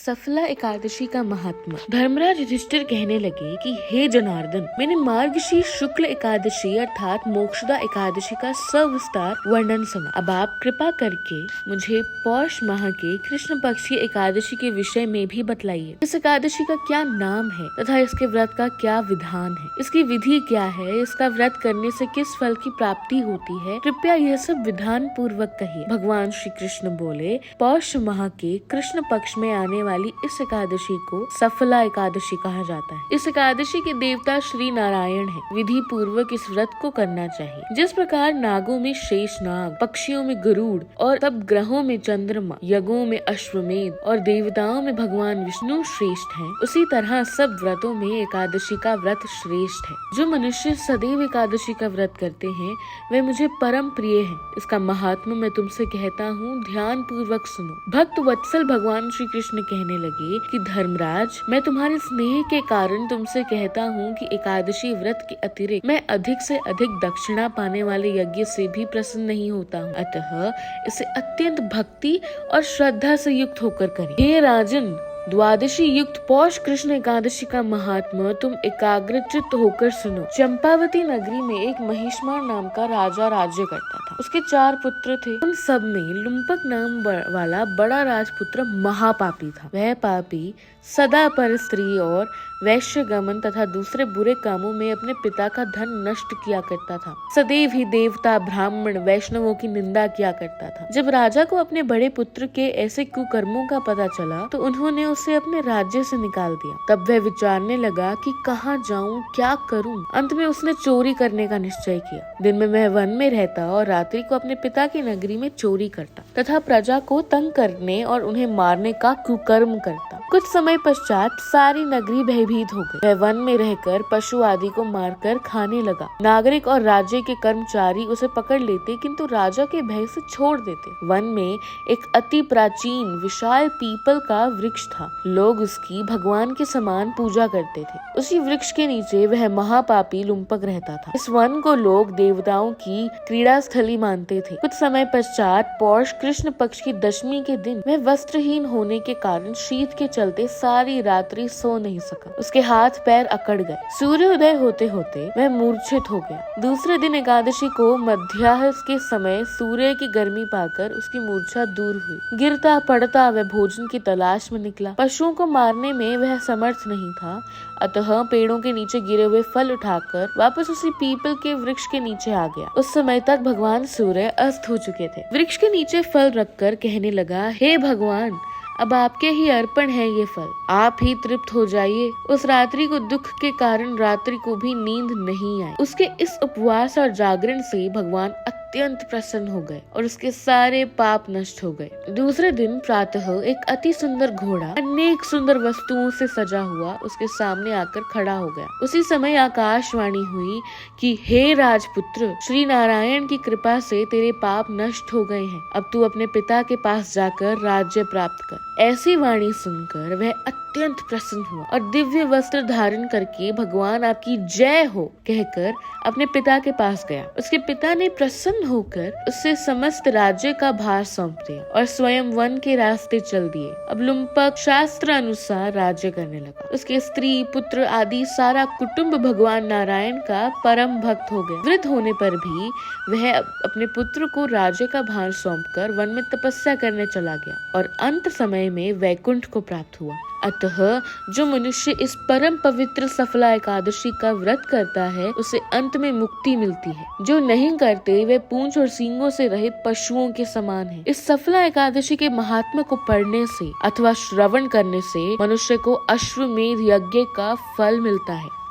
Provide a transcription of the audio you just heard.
सफला एकादशी का महात्मा। धर्मराज युधिष्ठिर कहने लगे कि हे जनार्दन, मैंने मार्गशीर्ष शुक्ल एकादशी अर्थात मोक्षदा एकादशी का सविस्तार वर्णन सुना। अब आप कृपा करके मुझे पौष माह के कृष्ण पक्ष की एकादशी के विषय में भी बतलाइए। इस एकादशी का क्या नाम है तथा इसके व्रत का क्या विधान है, इसकी विधि क्या है, इसका व्रत करने से किस फल की प्राप्ति होती है, कृपया यह सब विधान पूर्वक कहिए। भगवान श्री कृष्ण बोले, पौष माह के कृष्ण पक्ष में आने वाली इस एकादशी को सफला एकादशी कहा जाता है। इस एकादशी के देवता श्री नारायण है। विधि पूर्वक इस व्रत को करना चाहिए। जिस प्रकार नागों में शेष नाग, पक्षियों में गरुड़ और सब ग्रहों में चंद्रमा, यज्ञों में अश्वमेध और देवताओं में भगवान विष्णु श्रेष्ठ हैं, उसी तरह सब व्रतों में एकादशी का व्रत श्रेष्ठ है। जो मनुष्य सदैव एकादशी का व्रत करते हैं वे मुझे परम प्रिय है। इसका महात्मा मैं तुमसे कहता हूँ, ध्यान पूर्वक सुनो। भक्त वत्सल भगवान श्री कृष्ण कहने लगे कि धर्मराज, मैं तुम्हारे स्नेह के कारण तुमसे कहता हूँ कि एकादशी व्रत के अतिरिक्त मैं अधिक से अधिक दक्षिणा पाने वाले यज्ञ से भी प्रसन्न नहीं होता हूँ। अतः इसे अत्यंत भक्ति और श्रद्धा से युक्त होकर करें। हे राजन, द्वादशी युक्त पौष कृष्ण एकादशी का महात्मा तुम एकाग्रचित्त होकर सुनो। चंपावती नगरी में एक महिष्मान नाम का राजा राज्य करता था। उसके 4 पुत्र थे। उन सब में लुम्पक नाम वाला बड़ा राजपुत्र महापापी था। वह पापी सदा पर स्त्री और वैश्य गमन तथा दूसरे बुरे कामों में अपने पिता का धन नष्ट किया करता था। सदैव ही देवता, ब्राह्मण, वैष्णवों की निंदा किया करता था। जब राजा को अपने बड़े पुत्र के ऐसे कुकर्मों का पता चला तो उन्होंने उसे अपने राज्य से निकाल दिया। तब वह विचारने लगा कि कहाँ जाऊं, क्या करूं। अंत में उसने चोरी करने का निश्चय किया। दिन में वह वन में रहता और रात्रि को अपने पिता की नगरी में चोरी करता तथा प्रजा को तंग करने और उन्हें मारने का कुकर्म करता। कुछ समय पश्चात सारी नगरी भयभीत हो गई। वह वन में रहकर पशु आदि को मारकर खाने लगा। नागरिक और राज्य के कर्मचारी उसे पकड़ लेते किंतु राजा के भय से छोड़ देते। वन में एक अति प्राचीन विशाल पीपल का वृक्ष था। लोग उसकी भगवान के समान पूजा करते थे। उसी वृक्ष के नीचे वह महापापी लुम्पक रहता था। इस वन को लोग देवताओं की क्रीड़ा स्थली मानते थे। कुछ समय पश्चात पौष कृष्ण पक्ष की दशमी के दिन वह वस्त्रहीन होने के कारण शीत के चलते सारी रात्रि सो नहीं सका। उसके हाथ पैर अकड़ गए। सूर्योदय होते होते वह मूर्छित हो गया। दूसरे दिन एकादशी को मध्याह्न के समय सूर्य की गर्मी पाकर उसकी मूर्छा दूर हुई। गिरता पड़ता वह भोजन की तलाश में निकला। पशुओं को मारने में वह समर्थ नहीं था, अतः पेड़ों के नीचे गिरे हुए फल उठाकर वापस उसी पीपल के वृक्ष के नीचे आ गया। उस समय तक भगवान सूर्य अस्त हो चुके थे। वृक्ष के नीचे फल रखकर कहने लगा, हे भगवान, अब आपके ही अर्पण है ये फल, आप ही तृप्त हो जाइए। उस रात्रि को दुख के कारण रात्रि को भी नींद नहीं आई। उसके इस उपवास और जागरण से भगवान अत्यंत प्रसन्न हो गए और उसके सारे पाप नष्ट हो गए। दूसरे दिन प्रातः एक अति सुंदर घोड़ा अनेक सुंदर वस्तुओं से सजा हुआ उसके सामने आकर खड़ा हो गया। उसी समय आकाशवाणी हुई कि हे राजपुत्र, श्री नारायण की कृपा से तेरे पाप नष्ट हो गए हैं। अब तू अपने पिता के पास जाकर राज्य प्राप्त कर। ऐसी वाणी सुनकर वह अत्यंत प्रसन्न हुआ और दिव्य वस्त्र धारण करके भगवान आपकी जय हो कहकर अपने पिता के पास गया। उसके पिता ने प्रसन्न होकर उससे समस्त राज्य का भार सौंप दिया और स्वयं वन के रास्ते चल दिए। अब लुम्पक शास्त्र अनुसार राज्य करने लगा। उसके स्त्री, पुत्र आदि सारा कुटुंब भगवान नारायण का परम भक्त हो गए। वृद्ध होने पर भी वह अपने पुत्र को राज्य का भार सौंपकर वन में तपस्या करने चला गया और अंत समय में वैकुंठ को प्राप्त हुआ। अतः जो मनुष्य इस परम पवित्र सफला एकादशी का व्रत करता है उसे अंत में मुक्ति मिलती है। जो नहीं करते वे पूंछ और सींगों से रहित पशुओं के समान है। इस सफला एकादशी के महात्मा को पढ़ने से अथवा श्रवण करने से मनुष्य को अश्वमेध यज्ञ का फल मिलता है।